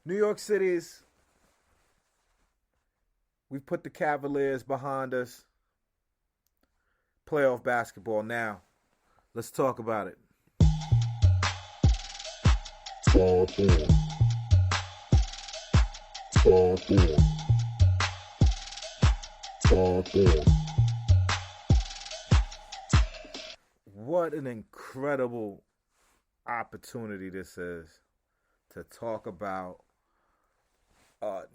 New York City's, we've put the Cavaliers behind us. Playoff basketball now. Let's talk about it. Talk on. Talk on. Talk on. What an incredible opportunity this is to talk about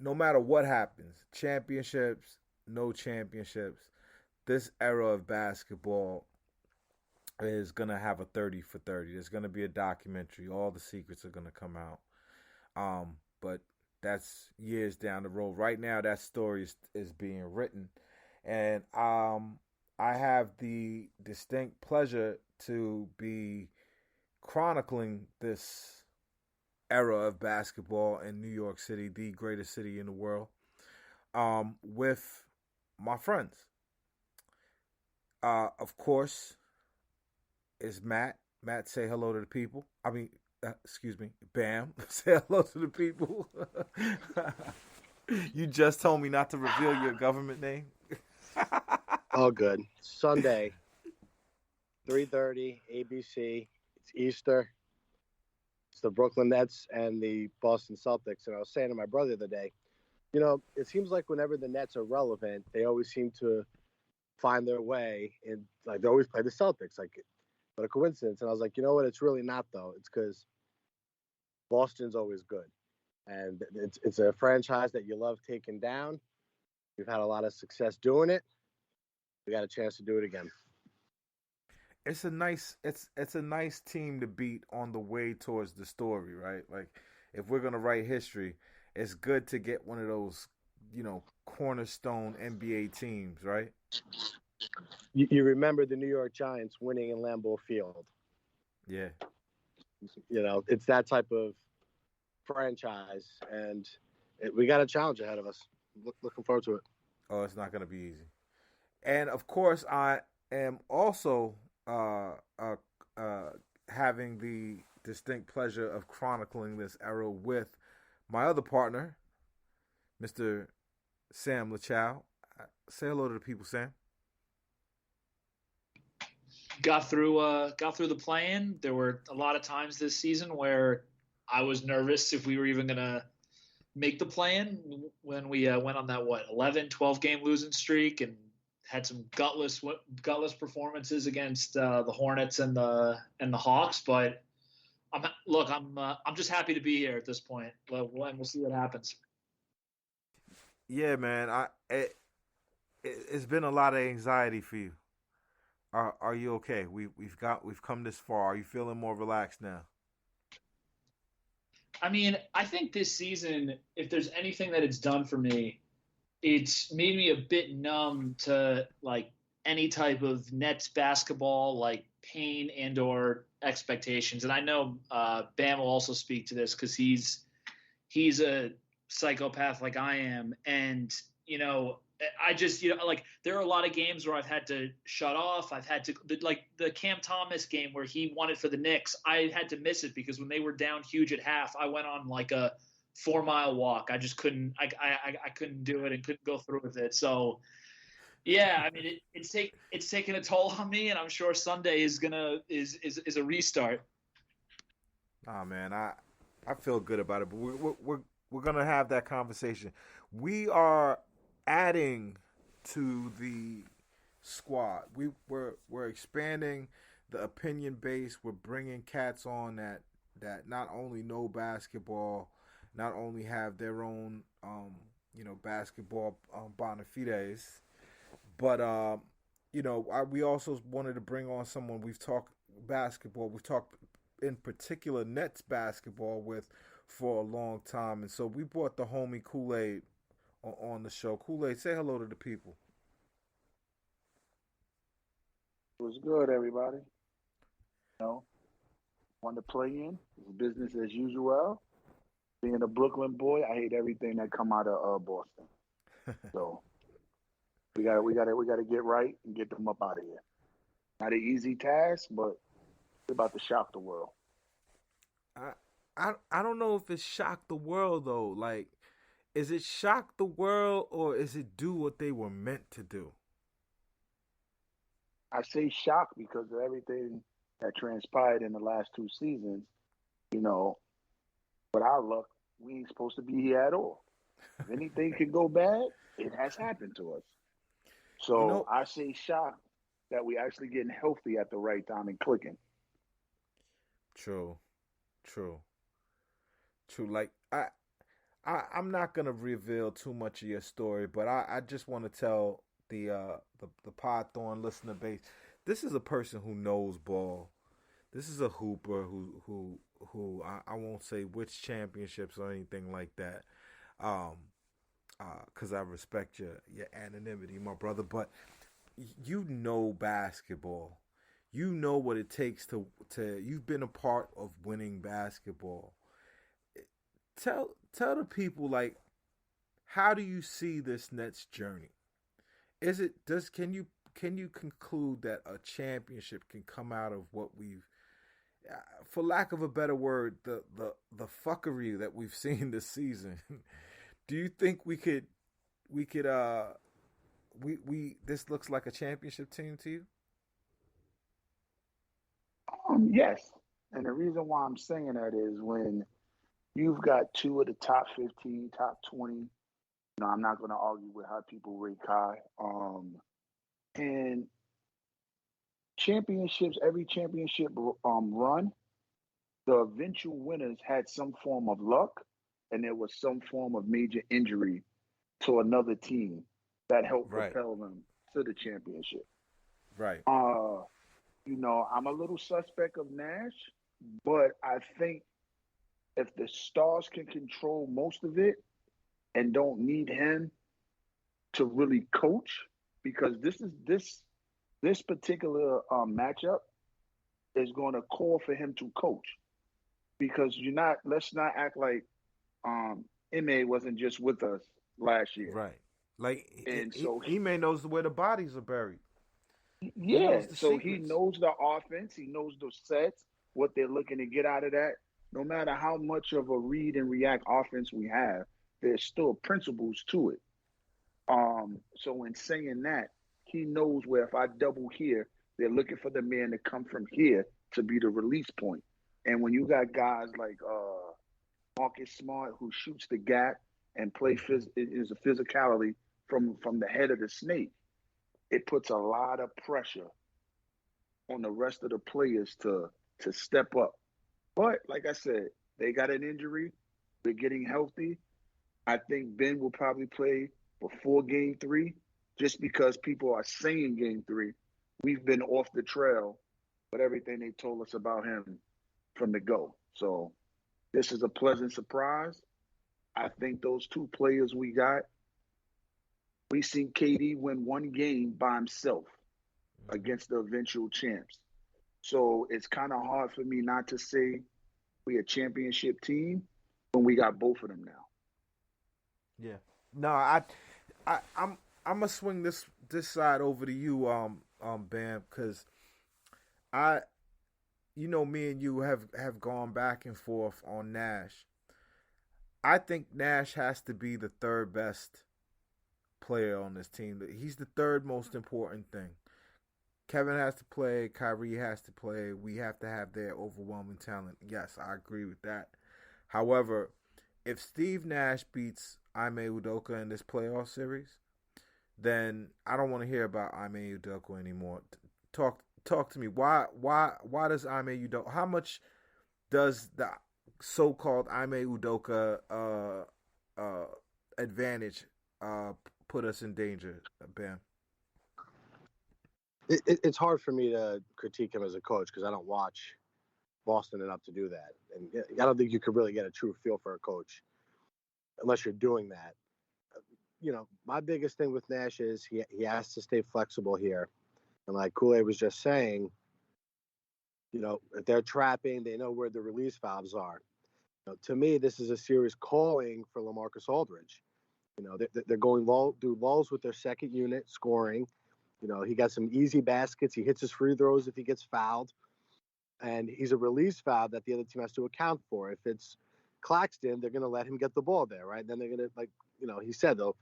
no matter what happens, championships, no championships, this era of basketball is going to have a 30 for 30. There's going to be a documentary. All the secrets are going to come out. But that's years down the road. Right now, that story is being written. And I have the distinct pleasure to be chronicling this era of basketball in New York City, the greatest city in the world, with my friends. Of course, is Matt. Matt, say hello to the people. Excuse me, Bam. Say hello to the people. You just told me not to reveal your government name. All good. Sunday, 3:30, ABC. It's Easter. It's the Brooklyn Nets and the Boston Celtics. And I was saying to my brother the other day, it seems like whenever the Nets are relevant, they always seem to find their way. And like they always play the Celtics. Like, what a coincidence. And I was like, you know what? It's really not, though. It's because Boston's always good. And it's a franchise that you love taking down. We've had a lot of success doing it. We got a chance to do it again. It's a nice team to beat on the way towards the story, right? Like, if we're gonna write history, it's good to get one of those, cornerstone NBA teams, right? You remember the New York Giants winning in Lambeau Field. Yeah. It's that type of franchise, and we got a challenge ahead of us. Looking forward to it. Oh, it's not going to be easy. And of course, I am also having the distinct pleasure of chronicling this era with my other partner, Mr. Sam LaChow. Say hello to the people, Sam. Got through the play-in. There were a lot of times this season where I was nervous if we were even gonna make the play-in when we went on that 11, 12 game losing streak and had some gutless performances against the Hornets and the Hawks. But I'm just happy to be here at this point. We'll see what happens. Yeah, man. It's been a lot of anxiety for you. Are you okay? We've come this far. Are you feeling more relaxed now? I mean, I think this season, if there's anything that it's done for me, it's made me a bit numb to like any type of Nets basketball, like pain and or expectations. And I know Bam will also speak to this because he's a psychopath like I am, and I just, like there are a lot of games where I've had to shut off. I've had to, like the Cam Thomas game where he won it for the Knicks. I had to miss it because when they were down huge at half, I went on like a 4-mile walk. I just couldn't, I couldn't do it and couldn't go through with it. So yeah, I mean, it's taken a toll on me, and I'm sure Sunday is is a restart. Oh man, I feel good about it, but we're gonna have that conversation. We are adding to the squad. We're expanding the opinion base. We're bringing cats on that not only know basketball, not only have their own basketball bona fides, but we also wanted to bring on someone we've talked basketball. We've talked in particular Nets basketball with for a long time, and so we brought the homie Kool-Aid on the show. Kool-Aid, say hello to the people. What's good, everybody? Want to play in? It's business as usual. Being a Brooklyn boy, I hate everything that come out of Boston. So we got to get right and get them up out of here. Not an easy task, but we're about to shock the world. I don't know if it shocked the world though. Like, is it shock the world or is it do what they were meant to do? I say shock because of everything that transpired in the last two seasons. You know, with our luck, we ain't supposed to be here at all. If anything could go bad, it has happened to us. You So know, I say shock that we actually getting healthy at the right time and clicking. true, true, true. Like I'm not gonna reveal too much of your story, but I just want to tell the Pod Thorn listener base. This is a person who knows ball. This is a hooper who I won't say which championships or anything like that. Um, because I respect your anonymity, my brother. But you know basketball. You know what it takes to. You've been a part of winning basketball. Tell the people like how do you see this Nets journey? Is it does can you conclude that a championship can come out of what we've for lack of a better word, the fuckery that we've seen this season. Do you think we this looks like a championship team to you? Yes, and the reason why I'm saying that is when you've got two of the top 15, top 20. I'm not going to argue with how people rate Kai. And championships, every championship run, the eventual winners had some form of luck, and there was some form of major injury to another team that helped Right, propel them to the championship. right, Uh, I'm a little suspect of Nash, but I think if the Stars can control most of it and don't need him to really coach, because this particular matchup is going to call for him to coach. Because you're not. Let's not act like Ma wasn't just with us last year, right. Like and so he may knows where the bodies are buried. He yeah, knows the so he secrets. knows the offense, he knows the sets, what they're looking to get out of that. No matter how much of a read and react offense we have, there's still principles to it. So in saying that, he knows where if I double here, they're looking for the man to come from here to be the release point. And when you got guys like Marcus Smart who shoots the gap and is a physicality from the head of the snake, it puts a lot of pressure on the rest of the players to step up. But like I said, they got an injury. They're getting healthy. I think Ben will probably play before game three, just because people are saying game three. We've been off the trail with everything they told us about him from the go. So this is a pleasant surprise. I think those two players we seen KD win one game by himself Hmm. against the eventual champs. So it's kind of hard for me not to say we a championship team when we got both of them now. Yeah. No, I'm I'm gonna swing this side over to you, Bam, because I me and you have gone back and forth on Nash. I think Nash has to be the third best player on this team. He's the third most important thing. Kevin has to play, Kyrie has to play. We have to have their overwhelming talent. Yes, I agree with that. However, if Steve Nash beats Ime Udoka in this playoff series, then I don't want to hear about Ime Udoka anymore. Talk to me. Why does Ime Udoka? How much does the so-called Ime Udoka uh, advantage put us in danger, Bam? It's hard for me to critique him as a coach because I don't watch Boston enough to do that, and I don't think you could really get a true feel for a coach unless you're doing that. My biggest thing with Nash is he has to stay flexible here, and like Kool-Aid was just saying, if they're trapping, they know where the release valves are. To me, this is a serious calling for LaMarcus Aldridge. They're going through lulls with their second unit scoring. He got some easy baskets. He hits his free throws if he gets fouled. and he's a release valve that the other team has to account for. If it's Claxton, they're going to let him get the ball there, right? Then they're going to, like, he said they'll,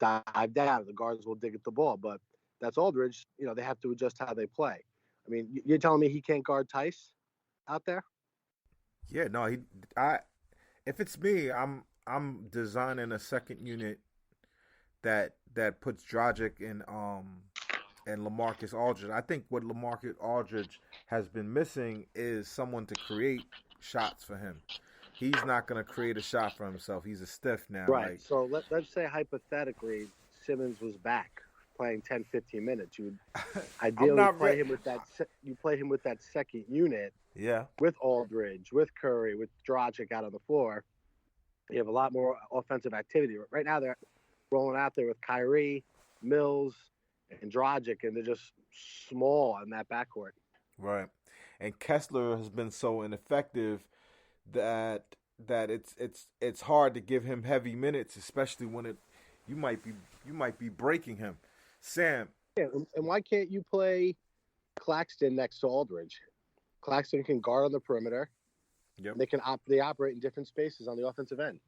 dive down. The guards will dig at the ball, but that's Aldridge. They have to adjust how they play. I mean, you're telling me he can't guard Tice out there? Yeah, no, I if it's me, I'm designing a second unit that puts Dragic and LaMarcus Aldridge. I think what LaMarcus Aldridge has been missing is someone to create shots for him. He's not going to create a shot for himself. He's a stiff now. Right. Like, so let's say hypothetically Simmons was back playing 10, 15 minutes. You would ideally play him with that. You play him with that second unit. Yeah. With Aldridge, with Curry, with Dragic out on the floor. You have a lot more offensive activity. Right now they're rolling out there with Kyrie, Mills, and Dragic, and they're just small in that backcourt. Right. And Kessler has been so ineffective that it's hard to give him heavy minutes, especially when you might be breaking him. Sam. Yeah, and why can't you play Claxton next to Aldridge? Claxton can guard on the perimeter. Yep. They operate in different spaces on the offensive end.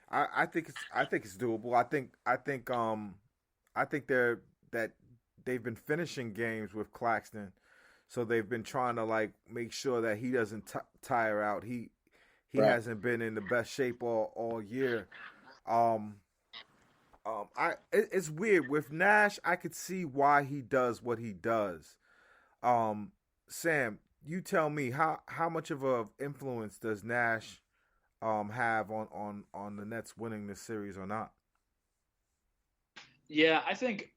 I think it's doable. I think they've been finishing games with Claxton, so they've been trying to like make sure that he doesn't tire out. He right. hasn't been in the best shape all year. It's weird with Nash. I could see why he does what he does. Sam, you tell me how much of an influence does Nash have on the Nets winning this series or not? Yeah, I think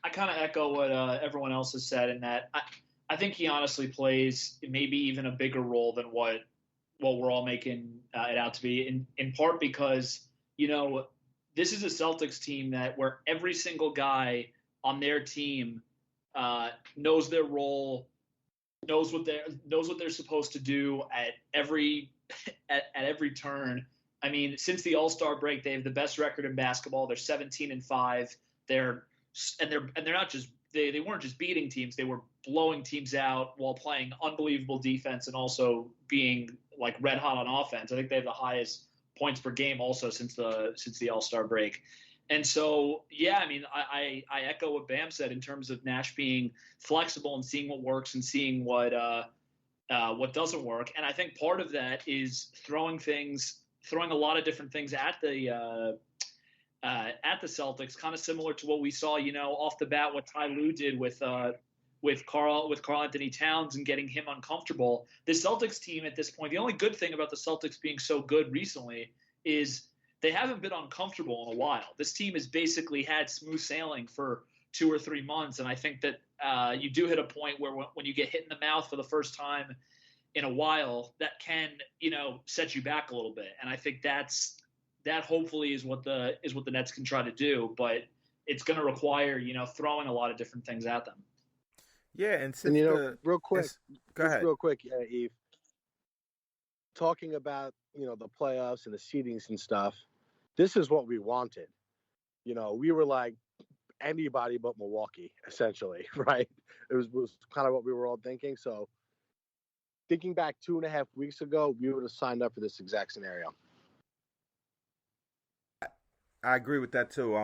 I kind of echo what everyone else has said in that I think he honestly plays maybe even a bigger role than what we're all making it out to be. In part because this is a Celtics team where every single guy on their team knows their role, knows what they're supposed to do at every turn. I mean, since the All-Star break, they have the best record in basketball. They're 17-5. They're not just they weren't just beating teams; they were blowing teams out while playing unbelievable defense and also being like red hot on offense. I think they have the highest points per game also since the All-Star break. And so, yeah, I mean, I echo what Bam said in terms of Nash being flexible and seeing what works and seeing what doesn't work. And I think part of that is throwing a lot of different things at the Celtics, kind of similar to what we saw, off the bat, what Ty Lue did with Karl Anthony Towns and getting him uncomfortable. The Celtics team at this point, the only good thing about the Celtics being so good recently is they haven't been uncomfortable in a while. This team has basically had smooth sailing for 2 or 3 months, and I think that you do hit a point where when you get hit in the mouth for the first time in a while, that can set you back a little bit. And I think that hopefully is what the Nets can try to do, but it's going to require throwing a lot of different things at them. Yeah, and real quick, go ahead. Real quick, Yves. Talking about the playoffs and the seedings and stuff. This is what we wanted. We were like anybody but Milwaukee, essentially, right? It was kind of what we were all thinking. So, thinking back 2.5 weeks ago, we would have signed up for this exact scenario. I agree with that too.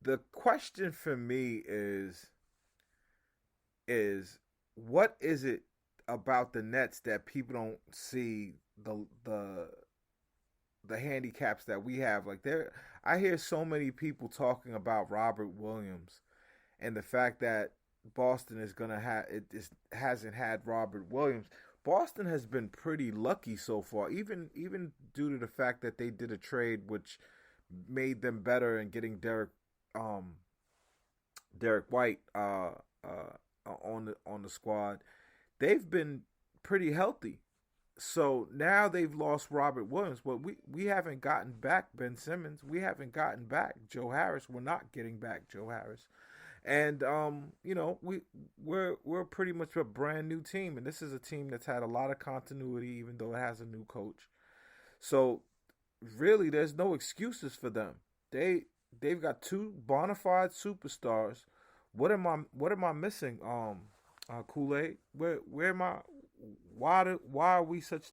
The question for me is what is it about the Nets that people don't see the handicaps that we have? Like I hear so many people talking about Robert Williams and the fact that Boston is gonna have hasn't had Robert Williams. Boston has been pretty lucky so far, even due to the fact that they did a trade which made them better in getting Derek White on the squad. They've been pretty healthy. So now they've lost Robert Williams, but we haven't gotten back Ben Simmons. We haven't gotten back Joe Harris. We're not getting back Joe Harris. And we're pretty much a brand new team, and this is a team that's had a lot of continuity, even though it has a new coach. So really, there's no excuses for them. They've got 2 bona fide superstars What am I missing? Kool Aid. Where am I? Why are we such